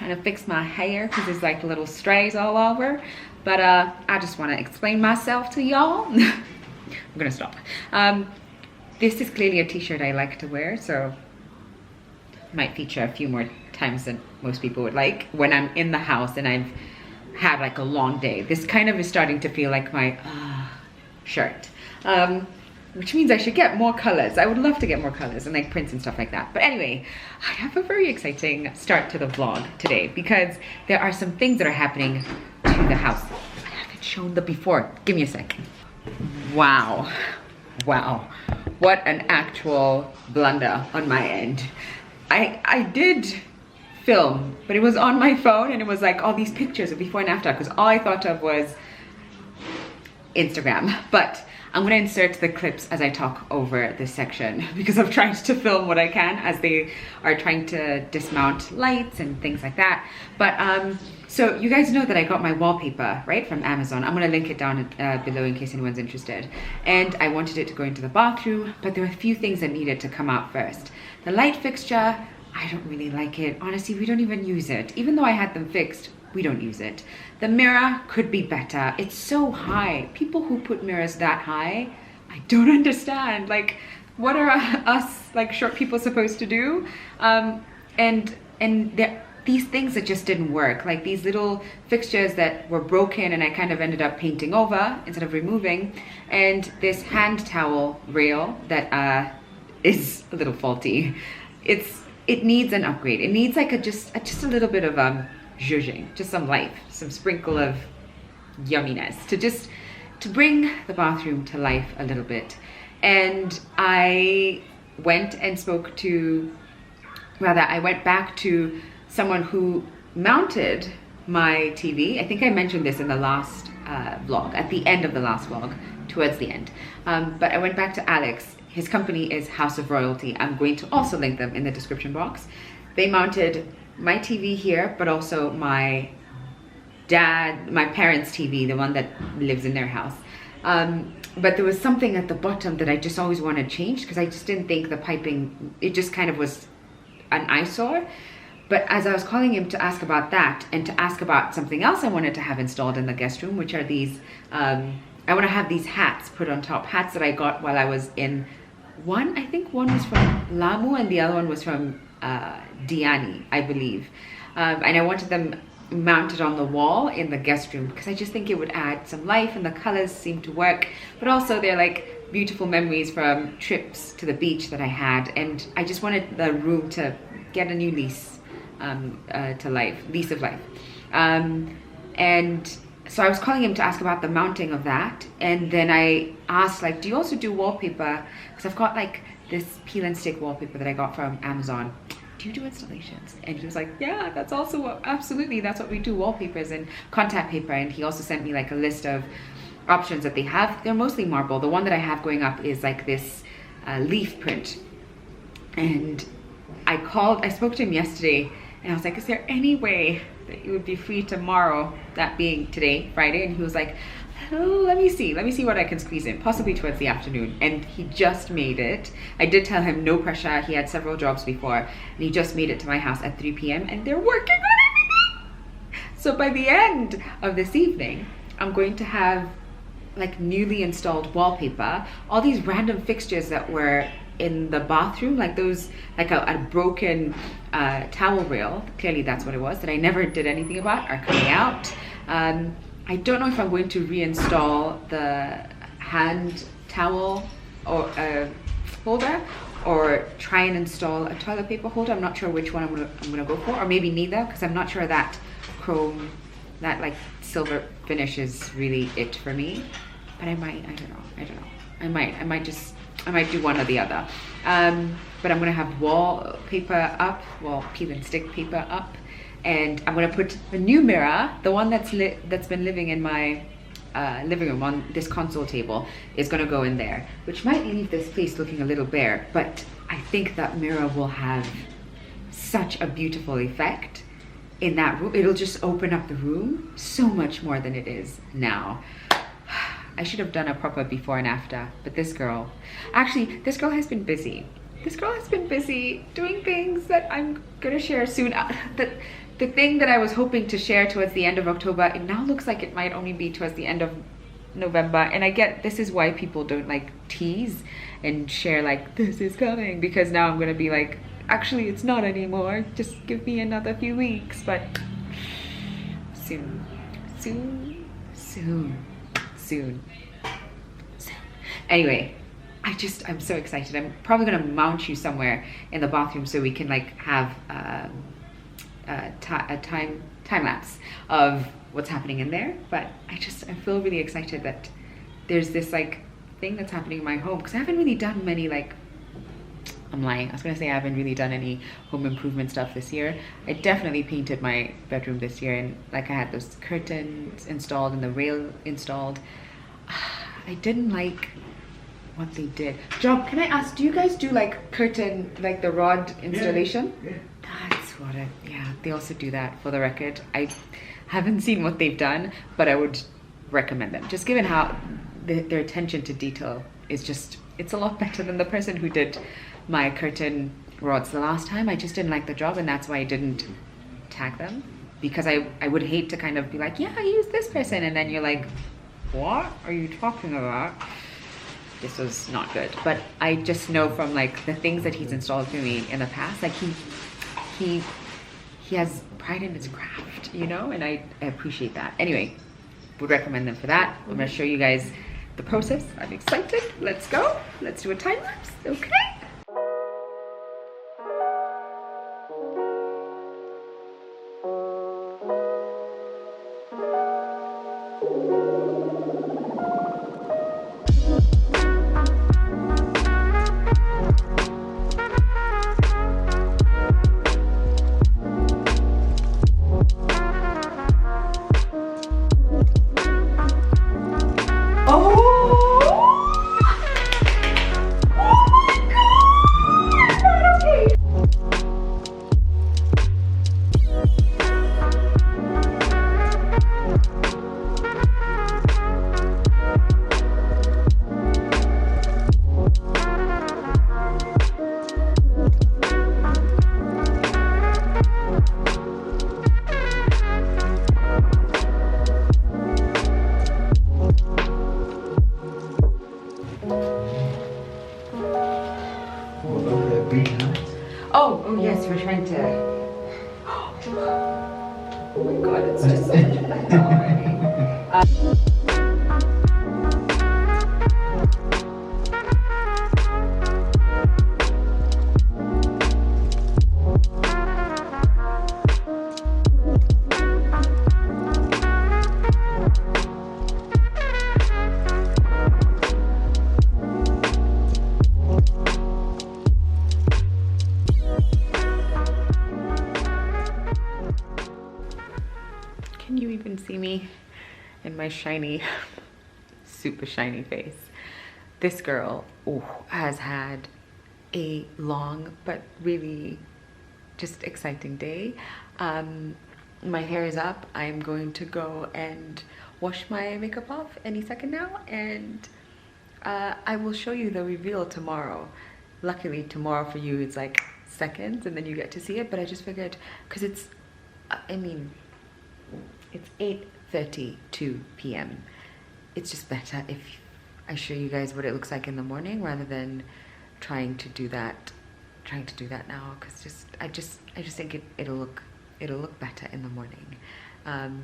trying to fix my hair because there's like little strays all over. But I just want to explain myself to y'all. I'm gonna stop. This is clearly a t-shirt I like to wear, so might feature a few more times than most people would like when I'm in the house and I've had like a long day. This kind of is starting to feel like my shirt, which means I should get more colors. I would love to get more colors and like prints and stuff like that. But anyway, I have a very exciting start to the vlog today because there are some things that are happening to the house. I haven't shown the before. Give me a second. Wow. Wow. What an actual blunder on my end. I did film, but it was on my phone and it was like all these pictures of before and after because all I thought of was Instagram. But I'm gonna insert the clips as I talk over this section because I've tried to film what I can as they are trying to dismount lights and things like that. But so you guys know that I got my wallpaper, right, from Amazon. I'm gonna link it down below in case anyone's interested. And I wanted it to go into the bathroom, but there were a few things that needed to come out first. The light fixture, I don't really like it. Honestly, we don't even use it. Even though I had them fixed, we don't use it. The mirror could be better. It's so high. People who put mirrors that high, I don't understand. Like, what are us like short people supposed to do? And there, these things that just didn't work, like these little fixtures that were broken and I kind of ended up painting over instead of removing, and this hand towel rail that is a little faulty. It needs an upgrade. It needs like just a little bit of zhuzhing, just some life, some sprinkle of yumminess to bring the bathroom to life a little bit. And I went and spoke to, I went back to someone who mounted my TV. I think I mentioned this in the last vlog, at the end of the last vlog, towards the end. But I went back to Alex. His company is House of Royalty. I'm going to also link them in the description box. They mounted my TV here, but also my parents' TV, the one that lives in their house. But there was something at the bottom that I just always wanted changed because I just didn't think the piping, it just kind of was an eyesore. But as I was calling him to ask about that and to ask about something else I wanted to have installed in the guest room, which are these, I want to have these hats put on top, hats that I got while I was in I think one was from Lamu and the other one was from Diani, I believe. And I wanted them mounted on the wall in the guest room because I just think it would add some life and the colors seem to work. But also they're like beautiful memories from trips to the beach that I had. And I just wanted the room to get a new lease of life. And so I was calling him to ask about the mounting of that. And then I asked, like, do you also do wallpaper? Because I've got like this peel and stick wallpaper that I got from Amazon. Do you do installations? And he was like, yeah, that's also absolutely, that's what we do, wallpapers and contact paper. And he also sent me like a list of options that they have. They're mostly marble. The one that I have going up is like this leaf print. And I spoke to him yesterday and I was like, is there any way that you would be free tomorrow, that being today, Friday? And he was like, oh, let me see what I can squeeze in, possibly towards the afternoon. And he just made it. I did tell him no pressure. He had several jobs before and he just made it to my house at 3 p.m. and they're working on everything. So by the end of this evening, I'm going to have like newly installed wallpaper, all these random fixtures that were in the bathroom, like those, like a broken towel rail, clearly that's what it was, that I never did anything about, are coming out. I don't know if I'm going to reinstall the hand towel or holder, or try and install a toilet paper holder. I'm not sure which one I'm gonna go for, or maybe neither, because I'm not sure that chrome, that like silver finish is really it for me. But I might, I don't know. I might do one or the other. But I'm gonna have wallpaper up, peel and stick paper up, and I'm gonna put a new mirror, the one that's been living in my living room on this console table, is gonna go in there, which might leave this place looking a little bare, but I think that mirror will have such a beautiful effect in that room. It'll just open up the room so much more than it is now. I should have done a proper before and after, but this girl has been busy. This girl has been busy doing things that I'm gonna share soon. The the thing that I was hoping to share towards the end of October, it now looks like it might only be towards the end of November. And I get this is why people don't like tease and share like this is coming, because now I'm gonna be like, actually it's not anymore, just give me another few weeks. But soon. Anyway, I'm so excited. I'm probably gonna mount you somewhere in the bathroom so we can like have a time lapse of what's happening in there. But I feel really excited that there's this like thing that's happening in my home, because I haven't really done many like, I'm lying, I was gonna say I haven't really done any home improvement stuff this year. I definitely painted my bedroom this year, and like I had those curtains installed and the rail installed. I didn't like what they did. Job, can I ask, do you guys do like curtain, like the rod installation? Yeah. That's what yeah, they also do that, for the record. I haven't seen what they've done, but I would recommend them. Just given how their attention to detail is just, it's a lot better than the person who did my curtain rods the last time. I just didn't like the job, and that's why I didn't tag them, because I would hate to kind of be like, yeah, I use this person, and then you're like, what are you talking about? This was not good. But I just know from like the things that he's installed for me in the past, like he has pride in his craft, you know, and I appreciate that. Anyway, would recommend them for that. I'm gonna show you guys the process. I'm excited. Let's go. Let's do a time lapse. Okay. Oh yes, we're trying to. Oh my god, it's just so much better already. Can you even see me in my shiny, super shiny face? This girl has had a long but really just exciting day. My hair is up. I'm going to go and wash my makeup off any second now, and I will show you the reveal tomorrow. Luckily tomorrow for you it's like seconds and then you get to see it, but I just figured, because it's, I mean, it's 8:32 p.m. It's just better if I show you guys what it looks like in the morning rather than trying to do that now, because I just think it'll look better in the morning. I'm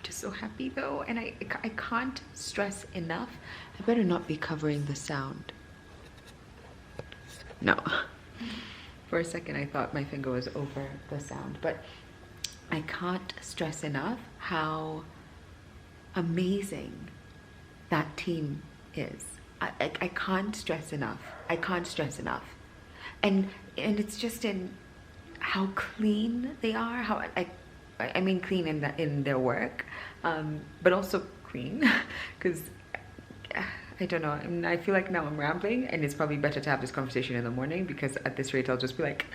just so happy though, and I can't stress enough. I better not be covering the sound. No. For a second I thought my finger was over the sound, but I can't stress enough how amazing that team is. I can't stress enough. I can't stress enough. And it's just in how clean they are, how I mean clean in their work, but also clean, because I don't know, I feel like now I'm rambling, and it's probably better to have this conversation in the morning, because at this rate I'll just be like,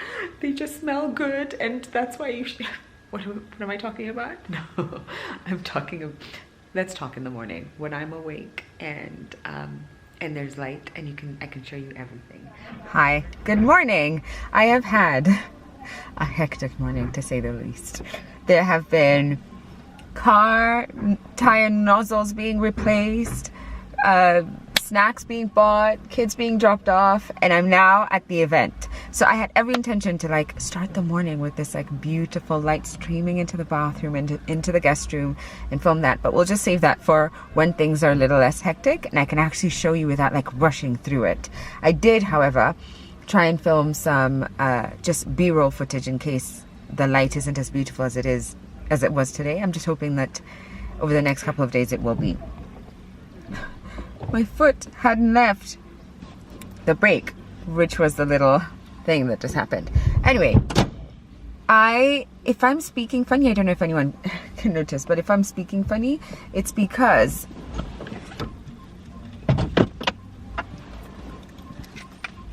they just smell good, and that's why you should. What am I talking about? No, I'm talking. Let's talk in the morning when I'm awake and there's light, and I can show you everything. Hi, good morning. I have had a hectic morning to say the least. There have been car tire nozzles being replaced, snacks being bought, kids being dropped off, and I'm now at the event. So I had every intention to like start the morning with this like beautiful light streaming into the bathroom and into the guest room and film that, but we'll just save that for when things are a little less hectic and I can actually show you without like rushing through it. I did, however, try and film some just B-roll footage in case the light isn't as beautiful as it was today. I'm just hoping that over the next couple of days it will be. My foot hadn't left the brake, which was the little thing that just happened. Anyway, if I'm speaking funny, I don't know if anyone can notice, but if I'm speaking funny, it's because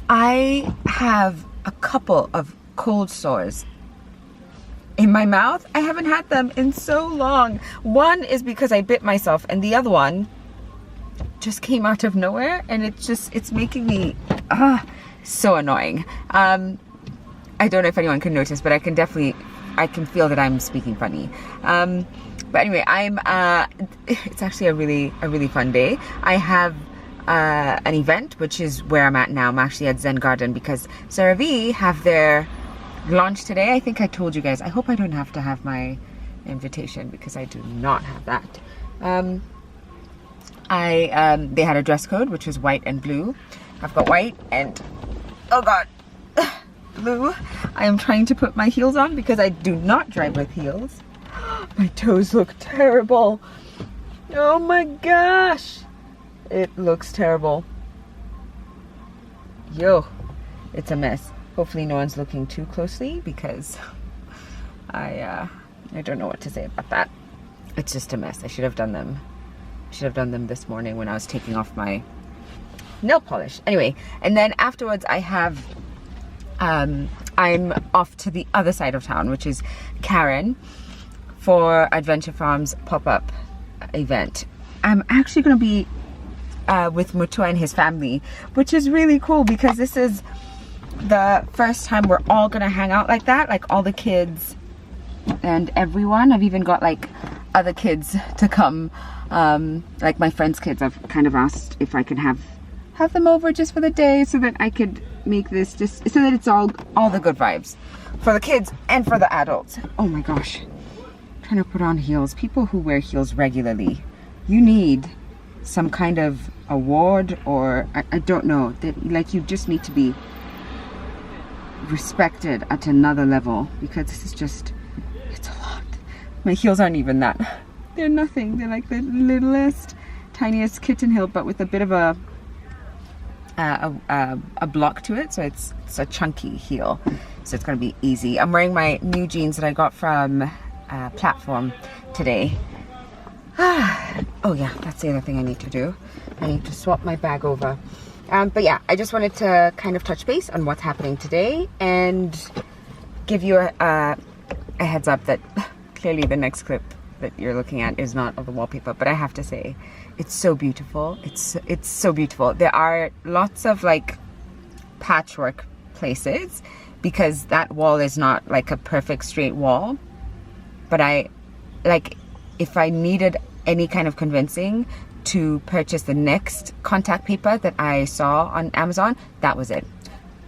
I have a couple of cold sores in my mouth. I haven't had them in so long. One is because I bit myself, and the other one just came out of nowhere, and it's making me so annoying. I don't know if anyone can notice, but I can feel that I'm speaking funny. But anyway, it's actually a really fun day. I have an event, which is where I'm at now. I'm actually at Zen Garden because Sarah V have their launch today. I think I told you guys. I hope I don't have to have my invitation because I do not have that. They had a dress code, which was white and blue. I've got white and, oh God, blue. I am trying to put my heels on because I do not drive with heels. My toes look terrible. Oh my gosh. It looks terrible. Yo, it's a mess. Hopefully no one's looking too closely because I don't know what to say about that. It's just a mess. I should have done them this morning when I was taking off my nail polish. Anyway, and then afterwards I have I'm off to the other side of town, which is Karen, for Adventure Farm's pop-up event. I'm actually going to be with Mutua and his family, which is really cool because this is the first time we're all going to hang out like that, like all the kids and everyone. I've even got like other kids to come, like my friends' kids. I've kind of asked if I can have them over just for the day so that I could make this just so that it's all the good vibes for the kids and for the adults. Oh my gosh, I'm trying to put on heels. People who wear heels regularly, you need some kind of award, or I don't know, that like you just need to be respected at another level because this is just, it's a lot. My heels aren't even that, they're nothing. They're like the littlest, tiniest kitten heel, but with a bit of a block to it, so it's a chunky heel, so it's gonna be easy. I'm wearing my new jeans that I got from Platform today. Oh yeah, that's the other thing I need to do. I need to swap my bag over. But yeah, I just wanted to kind of touch base on what's happening today and give you a heads up that clearly the next clip that you're looking at is not of the wallpaper, but I have to say it's so beautiful. It's so beautiful. There are lots of like patchwork places because that wall is not like a perfect straight wall, but I like, if I needed any kind of convincing to purchase the next contact paper that I saw on Amazon, that was it,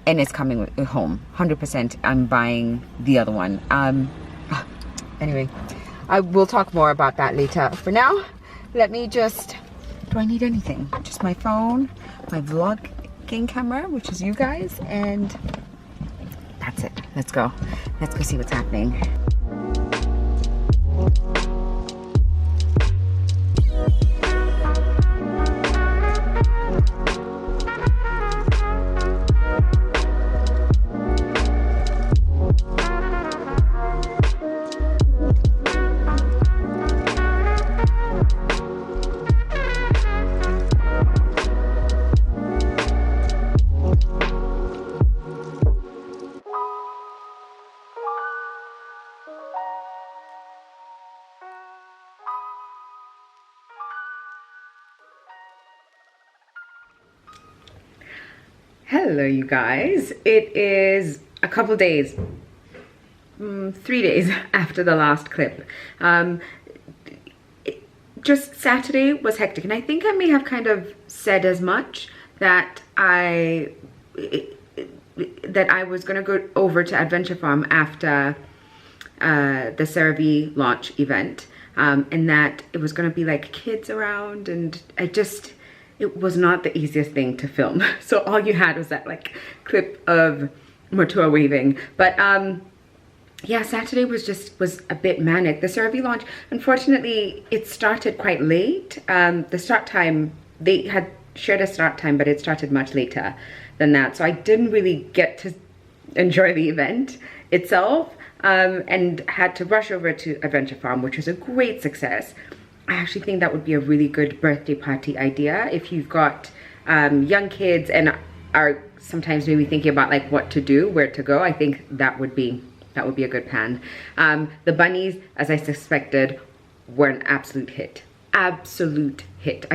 and it's coming home 100%. I'm buying the other one. Anyway, I will talk more about that later. For now, let me just, do I need anything? Just my phone, my vlogging camera, which is you guys, and that's it. Let's go see what's happening. Hello you guys, it is a couple days 3 days after the last clip. Just Saturday was hectic, and I think I may have kind of said as much that I was gonna go over to Adventure Farm after the CeraVe launch event, and that it was gonna be like kids around, and it was not the easiest thing to film. So all you had was that like clip of Matua waving. But yeah, Saturday was a bit manic. The CeraVe launch, unfortunately, it started quite late. The start time, they had shared a start time, but it started much later than that. So I didn't really get to enjoy the event itself, and had to rush over to Adventure Farm, which was a great success. I actually think that would be a really good birthday party idea if you've got young kids and are sometimes maybe thinking about like what to do, where to go. I think that would be a good plan. The bunnies, as I suspected, were an absolute hit. Absolute hit.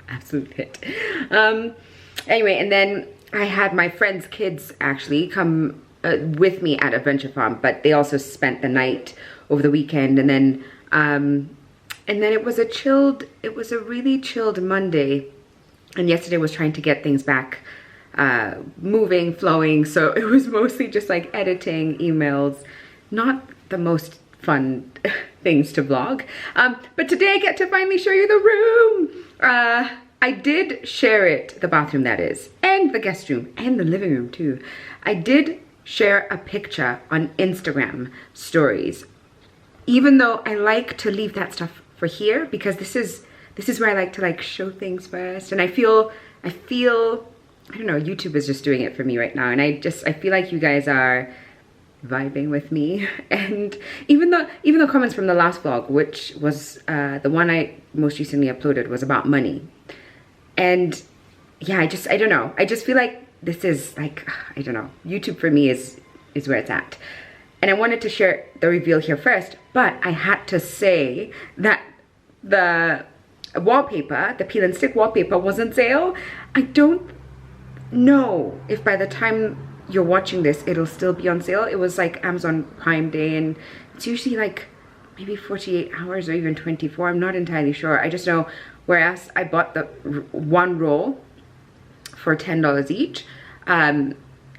Absolute hit. Anyway, and then I had my friend's kids actually come with me at Adventure Farm, but they also spent the night over the weekend, and then it was a really chilled Monday, and yesterday was trying to get things back moving, flowing, so it was mostly just like editing, emails, not the most fun things to vlog. But today I get to finally show you the room. I did share it, the bathroom that is, and the guest room, and the living room too. I did share a picture on Instagram stories, even though I like to leave that stuff for here, because this is where I like to like show things first, and I feel I don't know, YouTube is just doing it for me right now, and I feel like you guys are vibing with me. And even the comments from the last vlog, which was the one I most recently uploaded, was about money, and yeah, I don't know, I just feel like this is like, I don't know, YouTube for me is where it's at. And I wanted to share the reveal here first, but I had to say that the wallpaper, the peel and stick wallpaper, was on sale. I don't know if by the time you're watching this it'll still be on sale. It was like Amazon Prime Day, and it's usually like maybe 48 hours or even 24. I'm not entirely sure. I just know, whereas I bought the one roll for $10 each,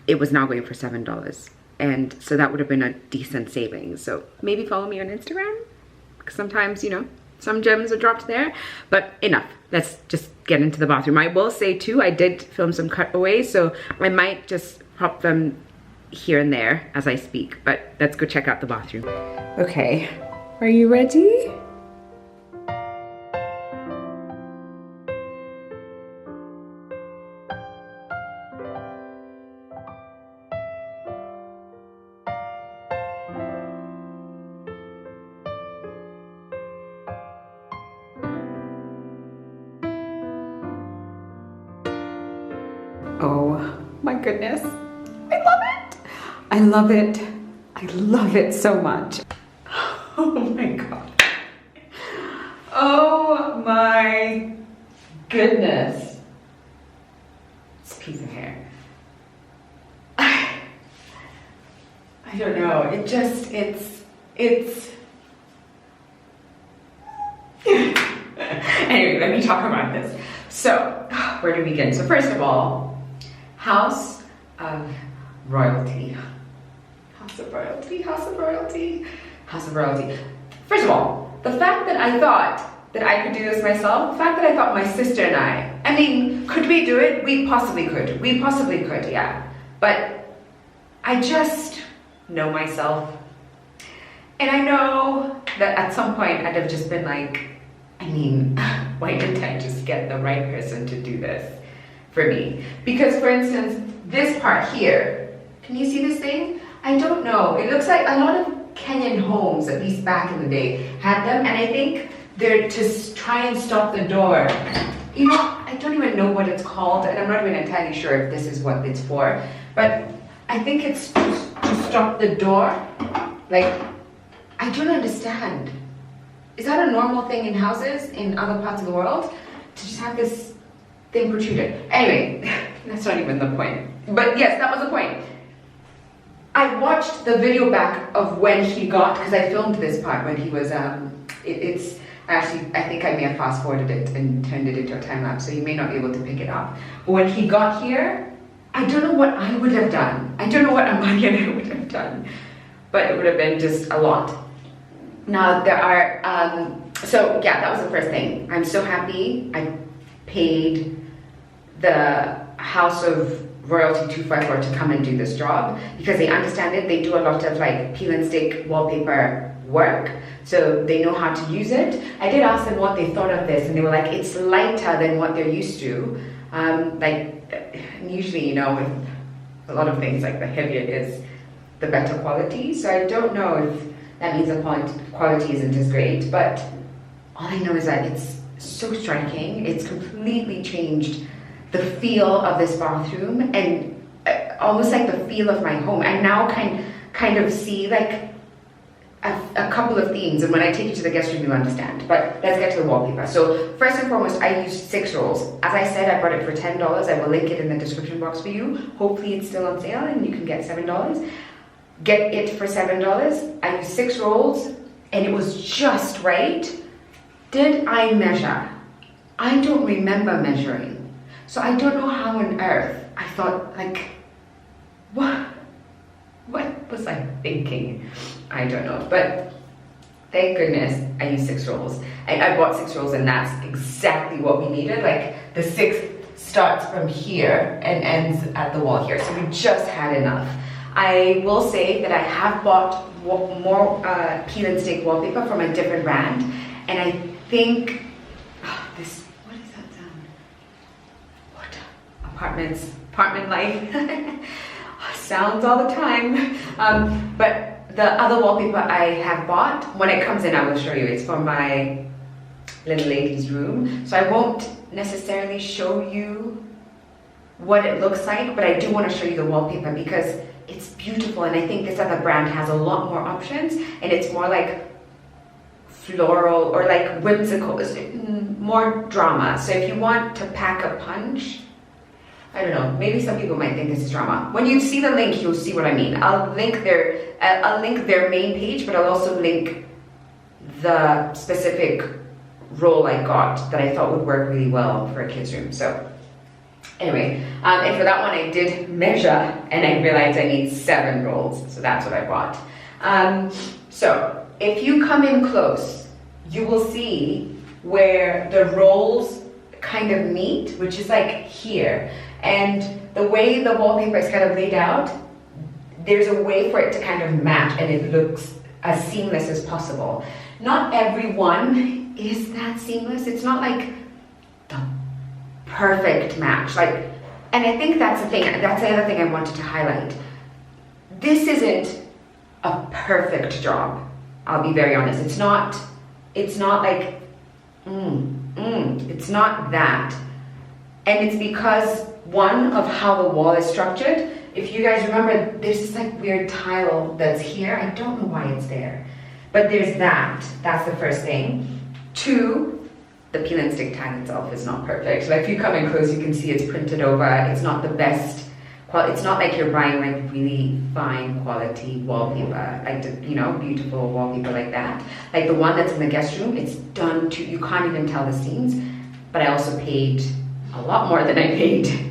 it was now going for $7, and so that would have been a decent savings. So maybe follow me on Instagram, because sometimes, you know, some gems are dropped there. But enough, let's just get into the bathroom. I will say too, I did film some cutaways, so I might just pop them here and there as I speak, but let's go check out the bathroom. Okay, are you ready? Oh my goodness, I love it. I love it. I love it so much. Oh my God. Oh my goodness. This piece of hair. I don't know, it just, it's anyway, let me talk about this. So, where do we begin? So first of all, House of Royalty. House of Royalty, House of Royalty, House of Royalty. First of all, the fact that I thought that I could do this myself, the fact that I thought my sister and I mean, could we do it? We possibly could. We possibly could, yeah. But I just know myself. And I know that at some point I'd have just been like, I mean, why didn't I just get the right person to do this for me? Because for instance, this part here, can you see this thing? I don't know, it looks like a lot of Kenyan homes, at least back in the day, had them, and I think they're to try and stop the door. You know, I don't even know what it's called, and I'm not even entirely sure if this is what it's for, but I think it's to stop the door. Like, I don't understand. Is that a normal thing in houses in other parts of the world? To just have this thing protruded? Anyway, that's not even the point. But yes, that was the point. I watched the video back of when he got, because I filmed this part when he was, it's actually, I think I may have fast forwarded it and turned it into a time lapse, so you may not be able to pick it up. But when he got here, I don't know what I would have done. I don't know what Amani and I would have done, but it would have been just a lot. Now there are, so yeah, that was the first thing. I'm so happy I paid the House of Royalty 254 to come and do this job, because they understand it. They do a lot of like peel and stick wallpaper work, so they know how to use it. I did ask them what they thought of this, and they were like, it's lighter than what they're used to. Usually, you know, with a lot of things, like the heavier it is, the better quality. So I don't know if that means the quality isn't as great, but all I know is that it's so striking. It's completely changed the feel of this bathroom, and almost like the feel of my home. I now kind of see like a couple of themes, and when I take you to the guest room, you'll understand. But let's get to the wallpaper. So first and foremost, I used 6 rolls. As I said, I bought it for $10. I will link it in the description box for you. Hopefully it's still on sale and you can get $7. Get it for $7. I used 6 rolls and it was just right. Did I measure? I don't remember measuring. So I don't know how on earth I thought, like, what was I thinking? I don't know, but thank goodness I used 6 rolls. I bought 6 rolls, and that's exactly what we needed. Like, the 6th starts from here and ends at the wall here, so we just had enough. I will say that I have bought more peel and stick wallpaper from a different brand, and I think what is that sound? What? Apartment life. Sounds all the time. But the other wallpaper I have bought, when it comes in, I will show you. It's for my little lady's room, so I won't necessarily show you what it looks like, but I do want to show you the wallpaper because it's beautiful, and I think this other brand has a lot more options, and it's more like floral or like whimsical, more drama. So if you want to pack a punch, I don't know, maybe some people might think this is drama. When you see the link, you'll see what I mean. I'll link their main page, but I'll also link the specific roll I got that I thought would work really well for a kid's room. So anyway, and for that one I did measure, and I realized I need 7 rolls, so that's what I bought. So if you come in close, you will see where the rolls kind of meet, which is like here. And the way the wallpaper is kind of laid out, there's a way for it to kind of match, and it looks as seamless as possible. Not every one is that seamless. It's not like the perfect match. Like, and I think that's the thing. That's the other thing I wanted to highlight. This isn't a perfect job. I'll be very honest. It's not like, it's not that. And it's because, one, of how the wall is structured. If you guys remember, there's this like weird tile that's here. I don't know why it's there, but there's that. That's the first thing. 2, the peel and stick tile itself is not perfect. Like, if you come in close, you can see it's printed over. It's not the best quality. It's not like you're buying like really fine quality wallpaper, like, you know, beautiful wallpaper like that. Like the one that's in the guest room, it's done to, you can't even tell the seams. But I also paid a lot more than I paid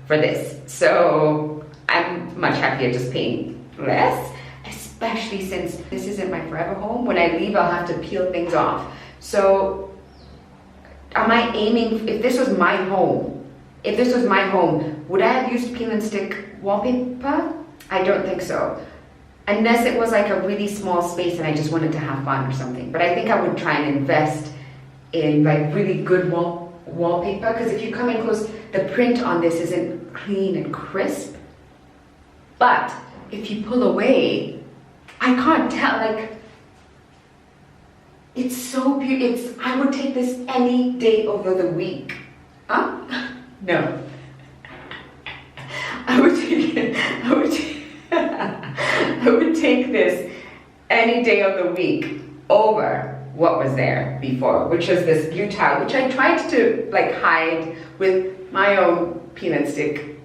for this. So I'm much happier just paying less, especially since this isn't my forever home. When I leave, I'll have to peel things off. So am I aiming, if this was my home, would I have used peel and stick wallpaper? I don't think so. Unless it was like a really small space and I just wanted to have fun or something. But I think I would try and invest in like really good wallpaper, because if you come in close, the print on this isn't clean and crisp. But if you pull away, I can't tell, like, it's so beautiful. I would take this any day over the week. Huh? No. I would take this any day of the week over what was there before, which was this blue tile, which I tried to like hide with my own peel and stick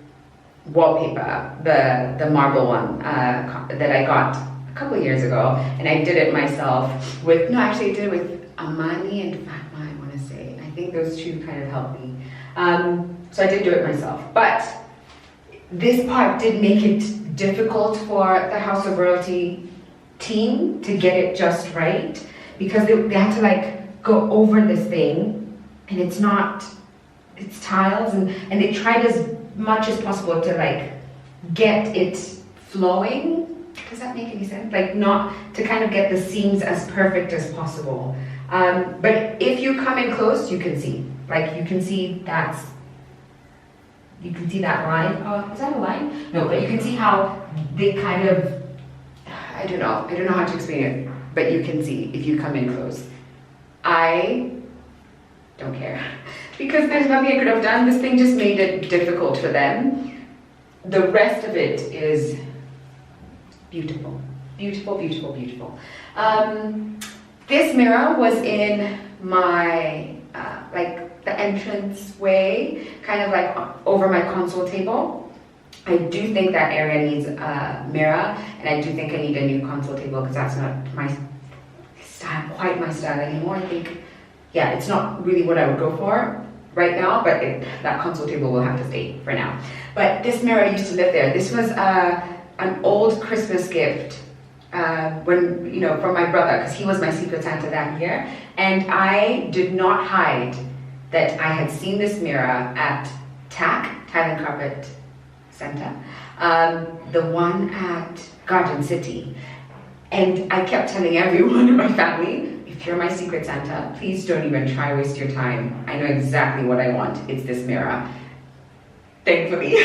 wallpaper, the marble one that I got a couple of years ago, and I did it myself with, no, actually I did it with Amani and Fatma, I want to say. I think those two kind of helped me. So I did do it myself. But this part did make it difficult for the House of Royalty team to get it just right, because they had to like go over this thing, and it's tiles, and they tried as much as possible to like get it flowing. Does that make any sense? Like, not to kind of get the seams as perfect as possible. But if you come in close, you can see. Like, you can see that line. Oh, is that a line? No, but you can see how they kind of, I don't know how to explain it, but you can see if you come in close. I don't care, because there's nothing I could have done. This thing just made it difficult for them. The rest of it is beautiful, beautiful, beautiful, beautiful. This mirror was in my, like the entrance way, kind of like over my console table. I do think that area needs a mirror, and I do think I need a new console table, because that's not my style, quite my style anymore. I think, yeah, it's not really what I would go for right now, but that console table will have to stay for now. But this mirror used to live there. This was an old Christmas gift when, you know, from my brother, because he was my Secret Santa that year, and I did not hide that I had seen this mirror at TAC, Thailand Carpet Center, the one at Garden City, and I kept telling everyone in my family, if you're my Secret Santa, please don't even try waste your time. I know exactly what I want. It's this mirror. Thankfully,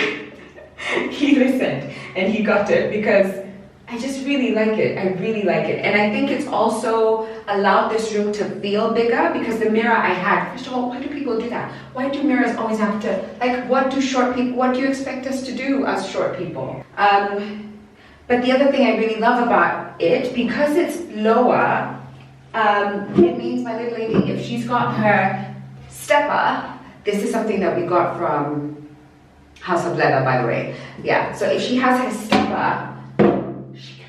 he listened and he got it, because I just really like it. I really like it. And I think it's also allowed this room to feel bigger, because the mirror I had, first of all, why do people do that? Why do mirrors always have to, like, what do you expect us to do as short people? But the other thing I really love about it, because it's lower, it means my little lady, if she's got her stepper, this is something that we got from House of Leather, by the way. Yeah, so if she has her stepper, she can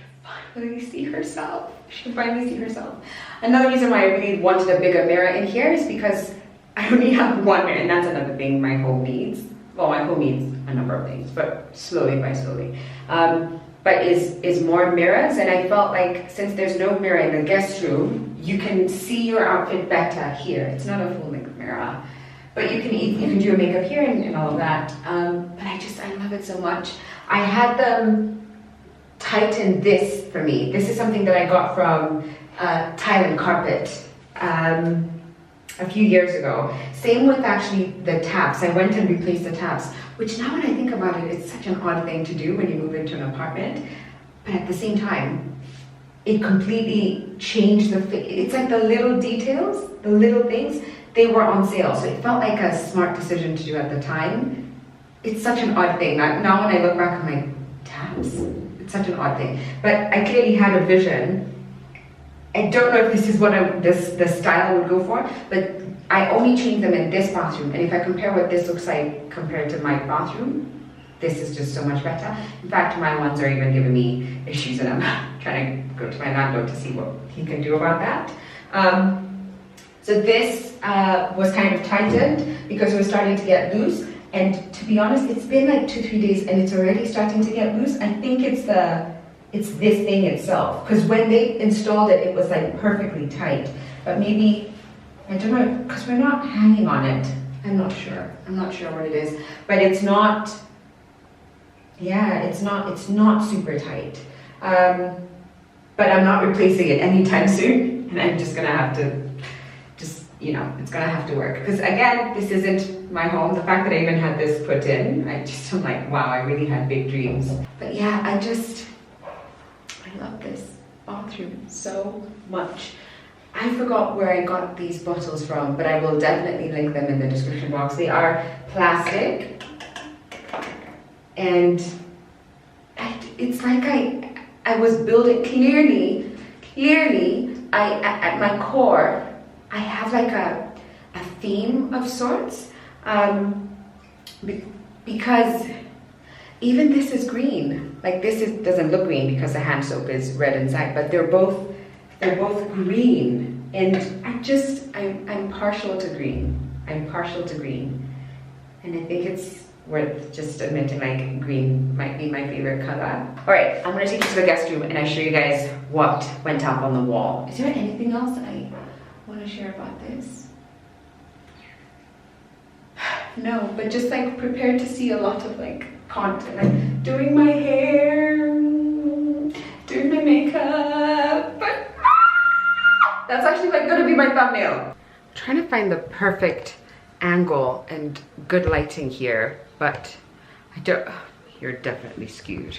finally see herself. She can finally see herself. Another reason why I really wanted a bigger mirror in here is because I only have one mirror, and that's another thing my home needs. Well, my home needs a number of things, but slowly by slowly. But is more mirrors, and I felt like since there's no mirror in the guest room, you can see your outfit better here. It's not a full-length mirror, but you can do your makeup here and all of that. But I love it so much. I had them tighten this for me. This is something that I got from Thailand Carpet a few years ago. Same with actually the taps. I went and replaced the taps, which now when I think about it, it's such an odd thing to do when you move into an apartment. But at the same time, it completely changed it's like the little details, the little things, they were on sale. So it felt like a smart decision to do at the time. It's such an odd thing. Now when I look back, I'm like, taps? It's such an odd thing. But I clearly had a vision. I don't know if this is what the style I would go for, but I only changed them in this bathroom. And if I compare what this looks like compared to my bathroom, this is just so much better. In fact, my ones are even giving me issues, and I'm trying to go to my landlord to see what he can do about that. So this was kind of tightened because it was starting to get loose. And to be honest, it's been like 2-3 days and it's already starting to get loose. I think it's this thing itself, because when they installed it, it was like perfectly tight. But maybe, I don't know, because we're not hanging on it. I'm not sure what it is, but it's not, yeah, it's not super tight. But I'm not replacing it anytime soon, and I'm just gonna have to, it's gonna have to work. Because again, this isn't my home. The fact that I even had this put in, I'm like, wow, I really had big dreams. But yeah, I love this bathroom so much. I forgot where I got these bottles from, but I will definitely link them in the description box. They are plastic, and it's like I was building, clearly, at my core, I have like a theme of sorts, because Even this is green. Like doesn't look green because the hand soap is red inside, but they're both green. And I'm partial to green. I'm partial to green. And I think it's worth just admitting like green might be my favorite color. All right, I'm gonna take you to the guest room and I show you guys what went up on the wall. Is there anything else I want to share about this? No, but just like prepared to see a lot of like content, like doing my hair, doing my makeup, but that's actually like gonna be my thumbnail. I'm trying to find the perfect angle and good lighting here, but I don't. You're definitely skewed.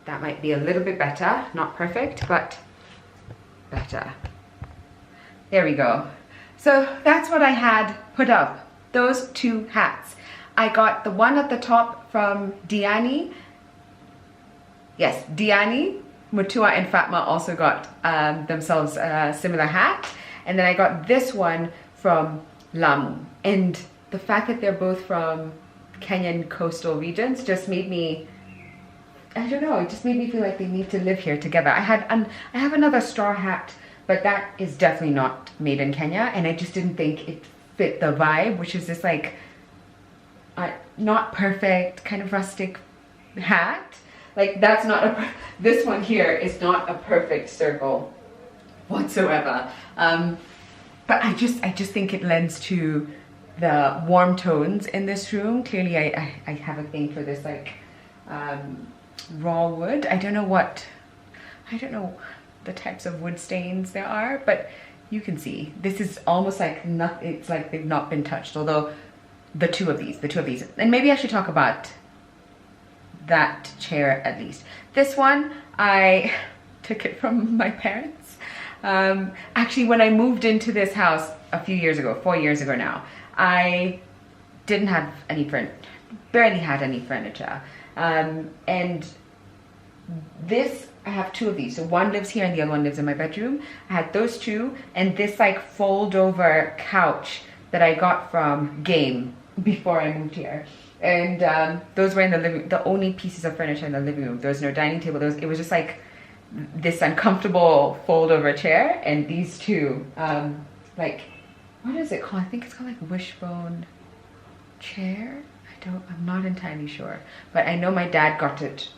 That might be a little bit better, not perfect, but better. There we go. So that's what I had put up, those two hats. I got the one at the top from Diani. Yes, Diani. Mutua and Fatma also got themselves a similar hat. And then I got this one from Lamu. And the fact that they're both from Kenyan coastal regions just made me, I don't know, it just made me feel like they need to live here together. I have another straw hat, but that is definitely not made in Kenya, and I just didn't think it fit the vibe, which is this like not perfect, kind of rustic hat. Like that's not this one here is not a perfect circle whatsoever. But I just think it lends to the warm tones in this room. Clearly I have a thing for this like raw wood. I don't know the types of wood stains there are, but you can see this is almost like nothing. It's like they've not been touched, although the two of these, and maybe I should talk about that chair at least. This one, I took it from my parents. Actually, when I moved into this house a few years ago, 4 years ago now, I didn't have any barely had any furniture. And this, I have two of these. So one lives here and the other one lives in my bedroom. I had those two and this like fold over couch that I got from Game before I moved here. And those were in the living, the only pieces of furniture in the living room. There was no dining table. It was just like this uncomfortable fold over chair, and these two, like, what is it called? I think it's called like wishbone chair. I'm not entirely sure, but I know my dad got it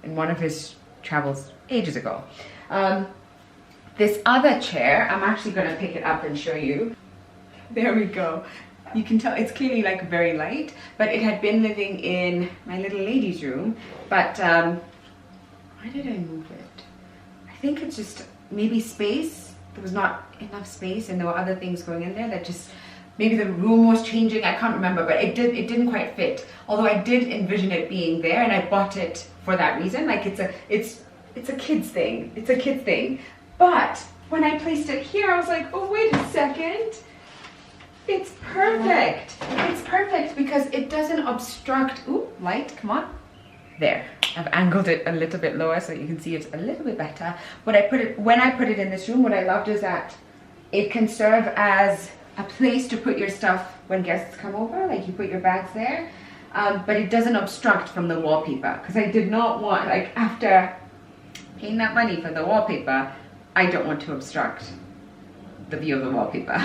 in one of his travels ages ago. This other chair, I'm actually gonna pick it up and show you. There we go. You can tell it's clearly like very light, but it had been living in my little lady's room. But why did I move it? I think it's just maybe space. There was not enough space and there were other things going in there that just, maybe the room was changing, I can't remember, but it didn't quite fit. Although I did envision it being there and I bought it for that reason. Like it's a kid's thing. It's a kid's thing. But when I placed it here, I was like, oh, wait a second. It's perfect. It's perfect because it doesn't obstruct. Ooh, light, come on. There. I've angled it a little bit lower so you can see it's a little bit better. When I put it in this room, what I loved is that it can serve as a place to put your stuff when guests come over, like you put your bags there, but it doesn't obstruct from the wallpaper, because I did not want, like, after paying that money for the wallpaper, I don't want to obstruct the view of the wallpaper.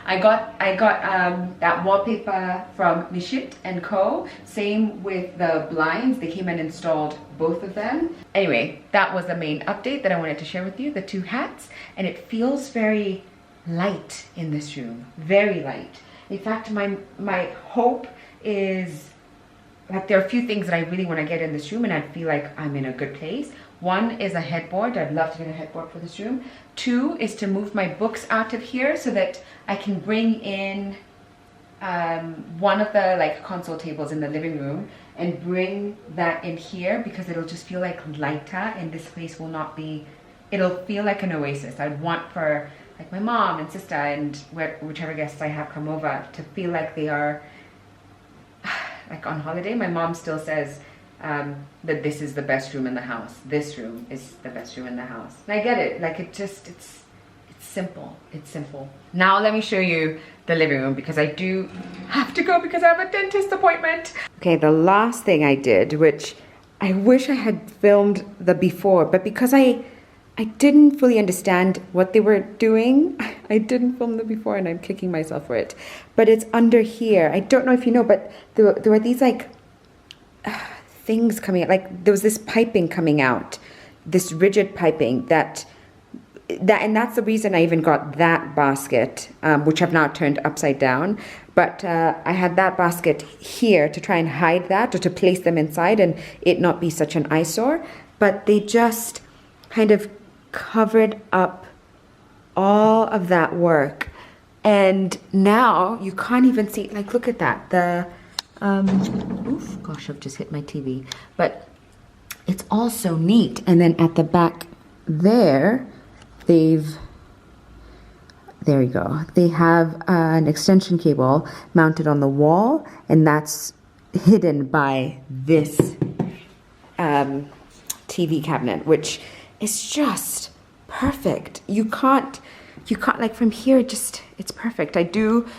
I got that wallpaper from Nishit and Co. Same with the blinds. They came and installed both of them. Anyway, that was the main update that I wanted to share with you, the two hats, and it feels very light in this room, very light. In fact, my hope is, like, there are a few things that I really want to get in this room and I feel like I'm in a good place. One is a headboard. I'd love to get a headboard for this room. Two is to move my books out of here so that I can bring in one of the like console tables in the living room and bring that in here, because it'll just feel like lighter and this place will not be, it'll feel like an oasis. I'd want for like my mom and sister and whichever guests I have come over to feel like they are like on holiday. My mom still says that this is the best room in the house. This room is the best room in the house. And I get it. Like it's simple. It's simple. Now let me show you the living room because I do have to go because I have a dentist appointment. Okay, the last thing I did, which I wish I had filmed the before, but because I didn't fully understand what they were doing, I didn't film the before and I'm kicking myself for it. But it's under here. I don't know if you know, but there were these like things coming out. Like there was this piping coming out, this rigid piping and that's the reason I even got that basket, which I've now turned upside down. But I had that basket here to try and hide that or to place them inside and it not be such an eyesore. But they just kind of covered up all of that work. And now you can't even see, like, look at that. The, oof, gosh, I've just hit my TV. But it's all so neat. And then at the back there, there you go. They have an extension cable mounted on the wall, and that's hidden by this TV cabinet, which is just perfect. You can't like from here, it's perfect. I did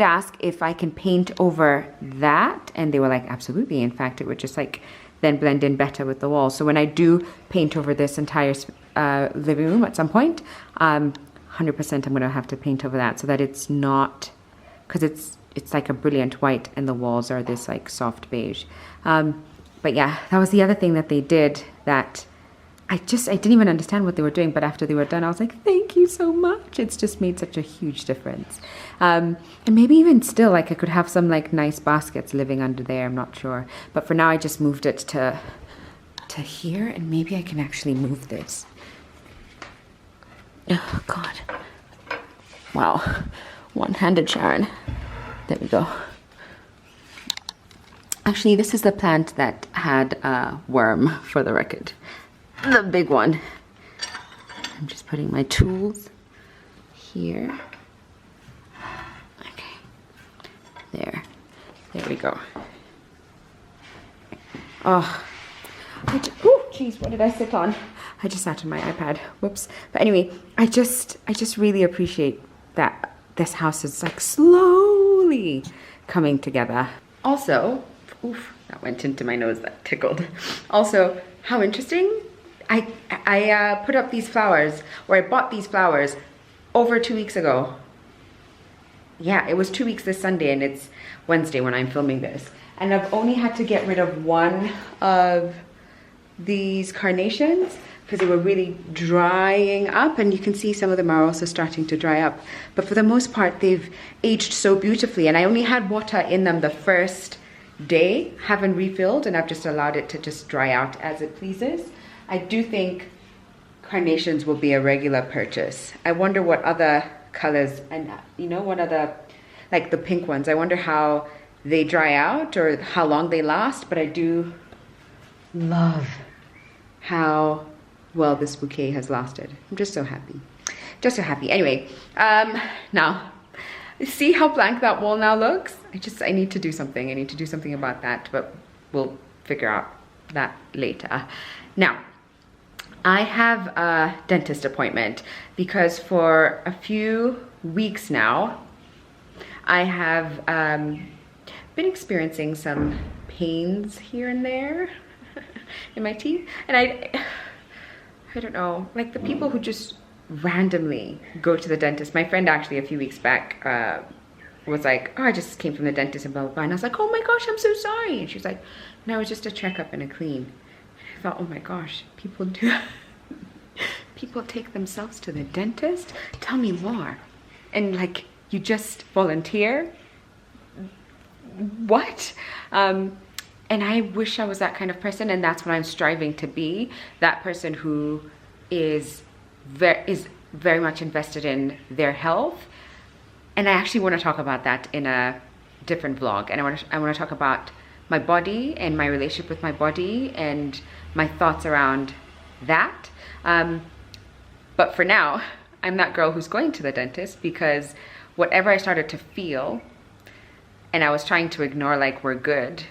ask if I can paint over that, and they were like, absolutely. In fact, it would just like then blend in better with the wall. So when I do paint over this entire living room at some point, 100% I'm gonna have to paint over that so that it's not, because it's like a brilliant white and the walls are this like soft beige. But yeah, that was the other thing that they did that I didn't even understand what they were doing, but after they were done, I was like, thank you so much. It's just made such a huge difference. And maybe even still, like I could have some like nice baskets living under there, I'm not sure. But for now, I just moved it to here, and maybe I can actually move this. Oh God. Wow. One-handed Sharon. There we go. Actually, this is the plant that had a worm, for the record. The big one. I'm just putting my tools here. Okay. There we go. Oh, oh, geez, what did I sit on? I just sat on my iPad. Whoops. But anyway, I just really appreciate that this house is like slowly coming together. Also, oof, that went into my nose, that tickled. Also, how interesting. I put up these flowers, or I bought these flowers over 2 weeks ago. Yeah, it was 2 weeks this Sunday, and it's Wednesday when I'm filming this. And I've only had to get rid of one of these carnations because they were really drying up, and you can see some of them are also starting to dry up. But for the most part, they've aged so beautifully, and I only had water in them the first day, haven't refilled, and I've just allowed it to just dry out as it pleases. I do think carnations will be a regular purchase. I wonder what other colors, and you know, what other, like the pink ones, I wonder how they dry out or how long they last. But I do love how well this bouquet has lasted. I'm just so happy. Just so happy. Anyway, now, see how blank that wall now looks? I need to do something. I need to do something about that, but we'll figure out that later. Now, I have a dentist appointment because for a few weeks now, I have been experiencing some pains here and there in my teeth. And I don't know, like the people who just randomly go to the dentist. My friend actually a few weeks back was like, oh, I just came from the dentist and blah, blah, blah. And I was like, oh my gosh, I'm so sorry. And she's like, no, it's just a checkup and a clean. I thought, oh my gosh, people take themselves to the dentist? Tell me more. And like, you just volunteer? What? And I wish I was that kind of person, and that's what I'm striving to be. That person who is very much invested in their health. And I actually want to talk about that in a different vlog. And I want to talk about my body and my relationship with my body and my thoughts around that. But for now, I'm that girl who's going to the dentist because whatever I started to feel, and I was trying to ignore like we're good,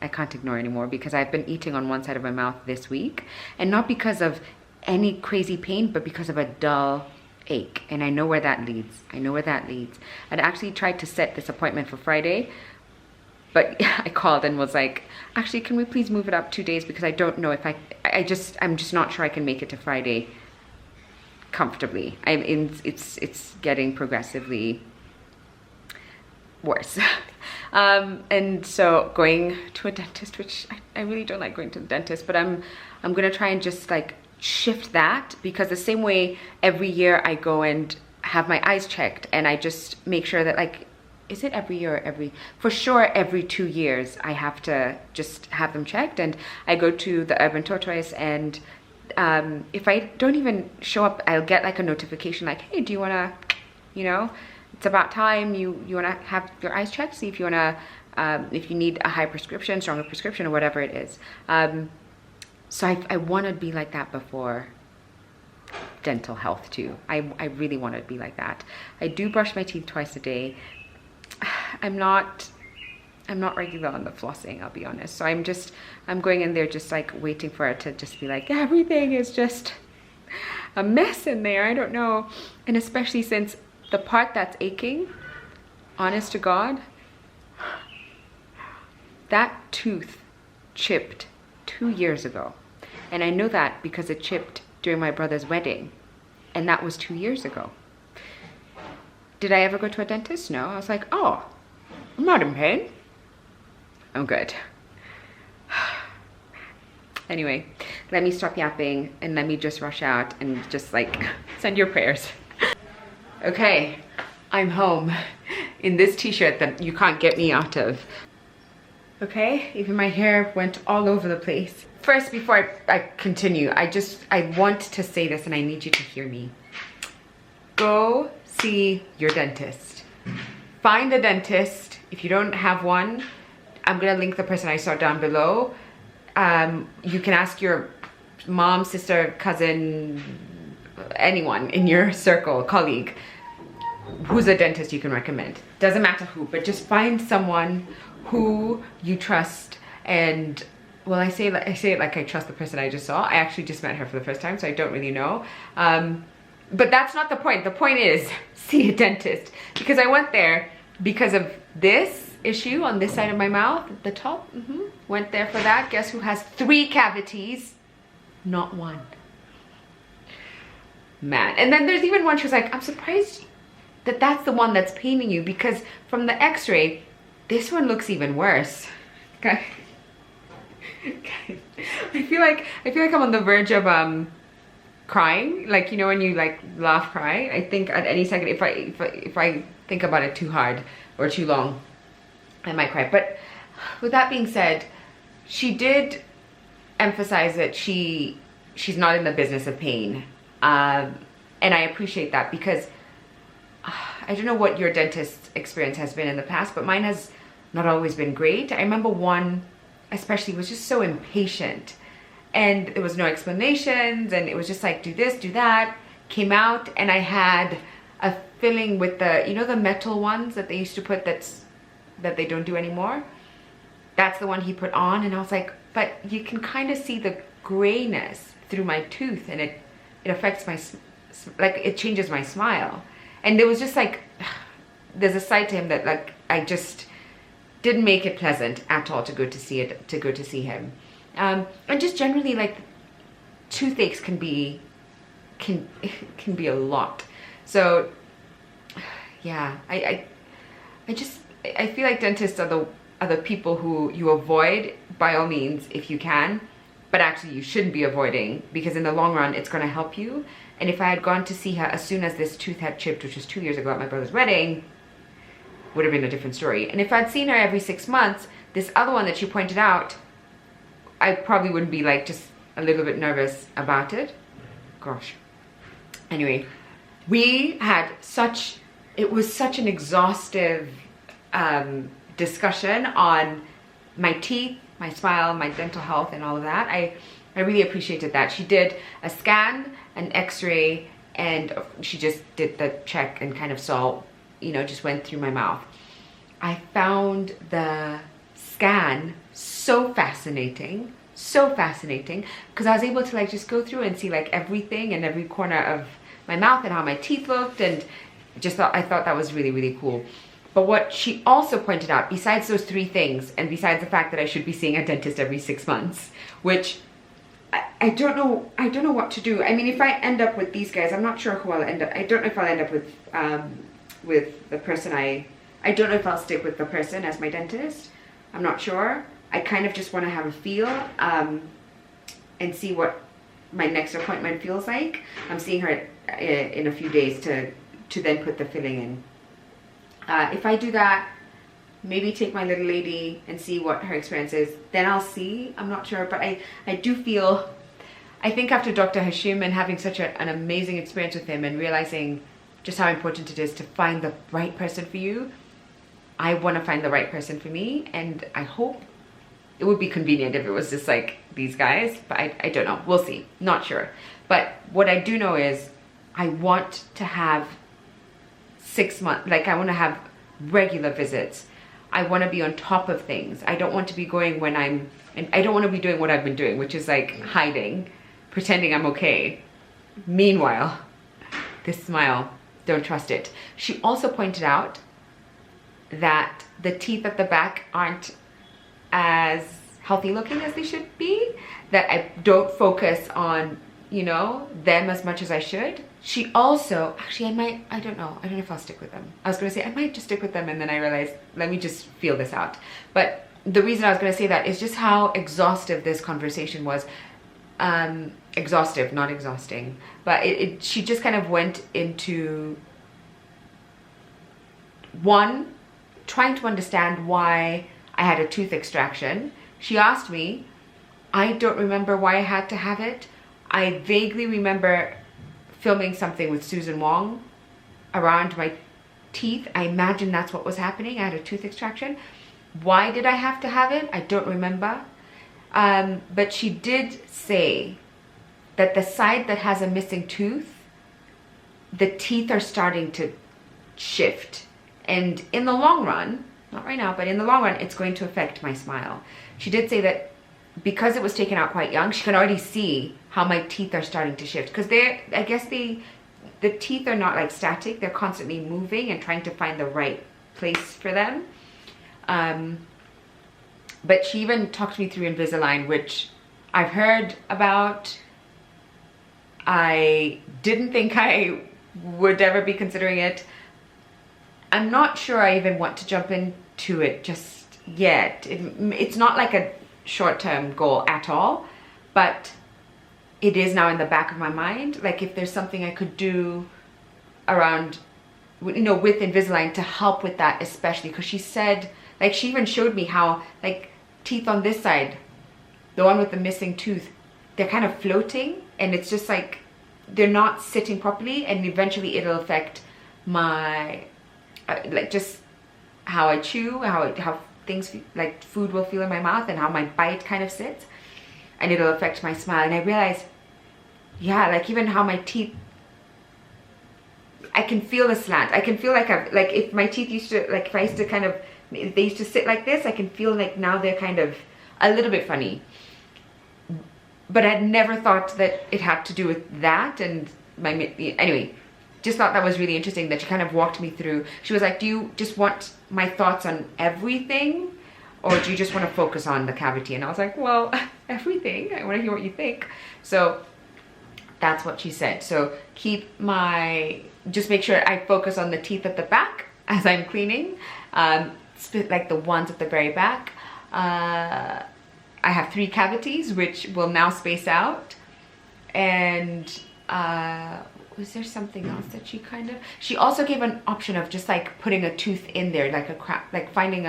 I can't ignore anymore because I've been eating on one side of my mouth this week. And not because of any crazy pain, but because of a dull ache. And I know where that leads. I know where that leads. I'd actually tried to set this appointment for Friday, but I called and was like, actually, can we please move it up 2 days? Because I don't know if I'm just not sure I can make it to Friday comfortably. It's getting progressively worse. And so going to a dentist, which I really don't like going to the dentist, but I'm gonna try and just like shift that, because the same way every year I go and have my eyes checked, and I just make sure that, like, is it every year or for sure every 2 years I have to just have them checked. And I go to the Urban Tortoise, and if I don't even show up, I'll get like a notification like, hey, do you want to, you know, it's about time you want to have your eyes checked, see if you want to, if you need a high prescription, stronger prescription, or whatever it is. So I want to be like that before dental health too. I really want to be like that. I do brush my teeth twice a day. I'm not regular on the flossing, I'll be honest. So I'm going in there just like waiting for it to just be like, everything is just a mess in there. I don't know. And especially since the part that's aching, honest to God, that tooth chipped 2 years ago. And I know that because it chipped during my brother's wedding. And that was 2 years ago. Did I ever go to a dentist? No. I was like, oh, I'm not in pain. I'm good. Anyway, let me stop yapping and let me just rush out and just like send your prayers. Okay, I'm home in this t-shirt that you can't get me out of. Okay, even my hair went all over the place. First, before I continue, I want to say this, and I need you to hear me. Go see your dentist. Find a dentist. If you don't have one, I'm gonna link the person I saw down below. You can ask your mom, sister, cousin, anyone in your circle, colleague, who's a dentist you can recommend. Doesn't matter who, but just find someone who you trust. And well, I say it like I trust the person I just saw. I actually just met her for the first time, so I don't really know. But that's not the point. The point is, see a dentist. Because I went there because of this issue on this side of my mouth, the top. Went there for that. Guess who has 3 cavities? Not one. Man. And then there's even one, she was like, I'm surprised that that's the one that's paining you, because from the x-ray, this one looks even worse. Okay. I feel like I'm on the verge of crying, like, you know, when you like laugh, cry. I think at any second, if I think about it too hard or too long, I might cry. But with that being said, she did emphasize that she's not in the business of pain, and I appreciate that, because I don't know what your dentist's experience has been in the past, but mine has not always been great. I remember one especially was just so impatient, and there was no explanations, and it was just like, do this, do that. Came out, and I had a filling with the, you know, the metal ones that they used to put that they don't do anymore. That's the one he put on, and I was like, but you can kind of see the grayness through my tooth, and it affects my, like, it changes my smile. And there was just like, there's a side to him that like, I just didn't make it pleasant at all to go to see him. And just generally, like, toothaches can be a lot. So yeah, I feel like dentists are the people who you avoid by all means if you can, but actually you shouldn't be avoiding, because in the long run it's going to help you. And if I had gone to see her as soon as this tooth had chipped, which was 2 years ago at my brother's wedding, would have been a different story. And if I'd seen her every 6 months, this other one that she pointed out, I probably wouldn't be like just a little bit nervous about it. Gosh. Anyway, it was such an exhaustive discussion on my teeth, my smile, my dental health, and all of that. I really appreciated that. She did a scan, an x-ray, and she just did the check and kind of saw, you know, just went through my mouth. I found the scan so fascinating, so fascinating because I was able to like just go through and see like everything and every corner of my mouth and how my teeth looked, and I thought that was really, really cool. But what she also pointed out, besides those 3 things, and besides the fact that I should be seeing a dentist every 6 months, which I don't know what to do. I mean, if I end up with these guys, I'm not sure who I'll end up. I don't know if I'll end up with the person I don't know if I'll stick with the person as my dentist. I'm not sure. I kind of just want to have a feel and see what my next appointment feels like. I'm seeing her in a few days to then put the filling in. If I do that, maybe take my little lady and see what her experience is, then I'll see. I'm not sure, but I do feel, I think after Dr. Hashim and having such an amazing experience with him and realizing just how important it is to find the right person for you, I want to find the right person for me, and I hope it would be convenient if it was just like these guys, but I don't know. We'll see. Not sure. But what I do know is I want to have 6 months, like I want to have regular visits. I want to be on top of things. I don't want to be going when and I don't want to be doing what I've been doing, which is like hiding, pretending I'm okay. Meanwhile, this smile, don't trust it. She also pointed out that the teeth at the back aren't as healthy looking as they should be, that I don't focus on, you know, them as much as I should. She also, actually I don't know if I'll stick with them. I was going to say I might just stick with them, and then I realized, let me just feel this out. But the reason I was going to say that is just how exhaustive this conversation was. Exhaustive, not exhausting. But she just kind of went into, one, trying to understand why I had a tooth extraction. She asked me, I don't remember why I had to have it. I vaguely remember filming something with Susan Wong around my teeth. I imagine that's what was happening. I had a tooth extraction. Why did I have to have it? I don't remember. But she did say that the side that has a missing tooth, the teeth are starting to shift. And in the long run, not right now, but in the long run, it's going to affect my smile. She did say that because it was taken out quite young, she can already see how my teeth are starting to shift. Because I guess the teeth are not like static. They're constantly moving and trying to find the right place for them. But she even talked me through Invisalign, which I've heard about. I didn't think I would ever be considering it. I'm not sure I even want to jump into it just yet. It's not like a short-term goal at all, but it is now in the back of my mind. Like if there's something I could do around, you know, with Invisalign to help with that, especially because she said, like she even showed me how like teeth on this side, the one with the missing tooth, they're kind of floating, and it's just like they're not sitting properly, and eventually it'll affect my like just how I chew, how things like food will feel in my mouth, and how my bite kind of sits, and it'll affect my smile. And I realized, yeah, like even how my teeth, I can feel the slant. I can feel like like if my teeth used to, like if I used to kind of, they used to sit like this, I can feel like now they're kind of a little bit funny. But I'd never thought that it had to do with that. And anyway, just thought that was really interesting that she kind of walked me through. She was like, do you just want my thoughts on everything, or do you just want to focus on the cavity? And I was like, well, everything. I want to hear what you think. So that's what she said. So just make sure I focus on the teeth at the back as I'm cleaning, like the ones at the very back. I have 3 cavities, which will now space out. And was there something else that she also gave an option of just like putting a tooth in there, like like finding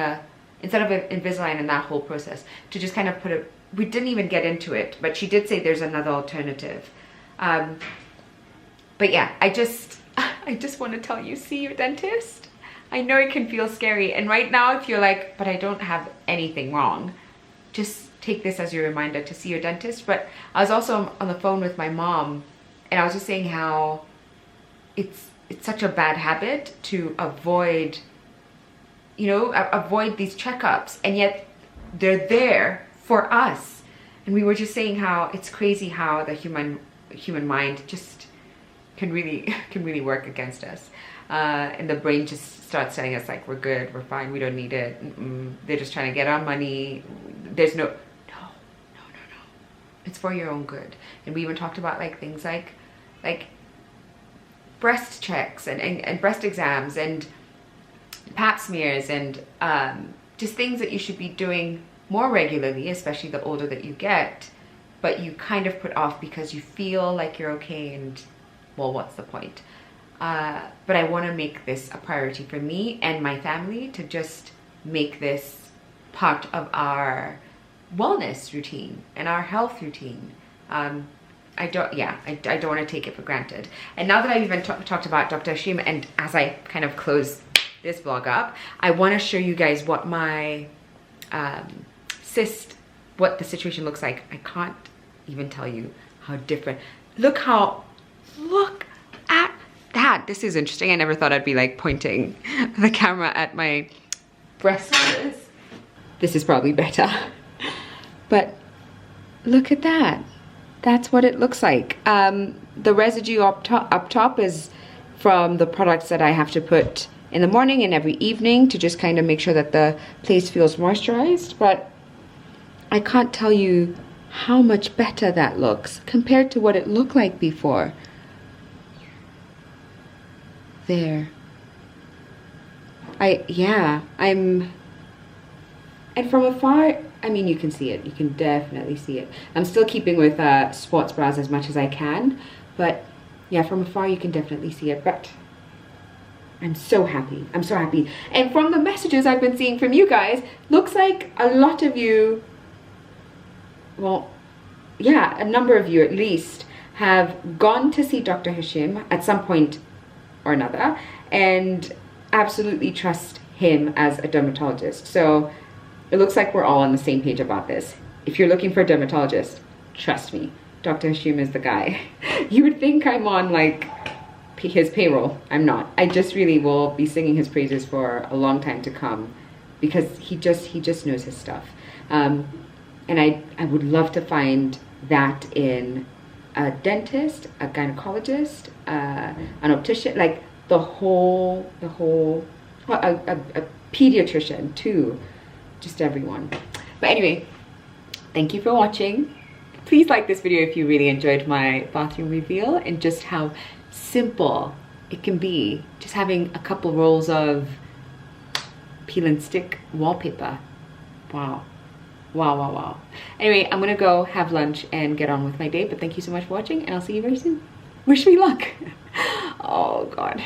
instead of Invisalign in that whole process, to just kind of we didn't even get into it, but she did say there's another alternative. But yeah, I just want to tell you, see your dentist. I know it can feel scary, and right now if you're like, but I don't have anything wrong, just take this as your reminder to see your dentist. But I was also on the phone with my mom, and I was just saying how it's such a bad habit to avoid, avoid these checkups, and yet they're there for us. And we were just saying how it's crazy how the human mind just can really work against us. And the brain just starts telling us like, we're good, we're fine, we don't need it. They're just trying to get our money. There's no. It's for your own good. And we even talked about like things like breast checks and breast exams and pap smears and just things that you should be doing more regularly, especially the older that you get, but you kind of put off because you feel like you're okay, and well, what's the point? But I want to make this a priority for me and my family, to just make this part of our wellness routine and our health routine. I don't want to take it for granted. And now that I've even talked about Dr. Hashim, and as I kind of close this vlog up, I want to show you guys what my cyst, what the situation looks like. I can't even tell you how different. Look at that. This is interesting. I never thought I'd be like pointing the camera at my breasts. This is probably better. But look at that. That's what it looks like. The residue up top is from the products that I have to put in the morning and every evening to just kind of make sure that the place feels moisturized. But I can't tell you how much better that looks compared to what it looked like before. There. And from afar, I mean, you can see it. You can definitely see it. I'm still keeping with sports bras as much as I can, but yeah, from afar you can definitely see it. But I'm so happy. I'm so happy. And from the messages I've been seeing from you guys, looks like a lot of you, well, yeah, a number of you at least, have gone to see Dr. Hashim at some point or another and absolutely trust him as a dermatologist. So it looks like we're all on the same page about this. If you're looking for a dermatologist, trust me, Dr. Hashim is the guy. You would think I'm on like his payroll. I'm not. I just really will be singing his praises for a long time to come, because he just knows his stuff. And I would love to find that in a dentist, a gynecologist, an optician, like the whole, a pediatrician too. Just everyone. But anyway, thank you for watching. Please like this video if you really enjoyed my bathroom reveal and just how simple it can be. Just having a couple rolls of peel and stick wallpaper. Wow. Anyway, I'm gonna go have lunch and get on with my day, but thank you so much for watching, and I'll see you very soon. Wish me luck. Oh God.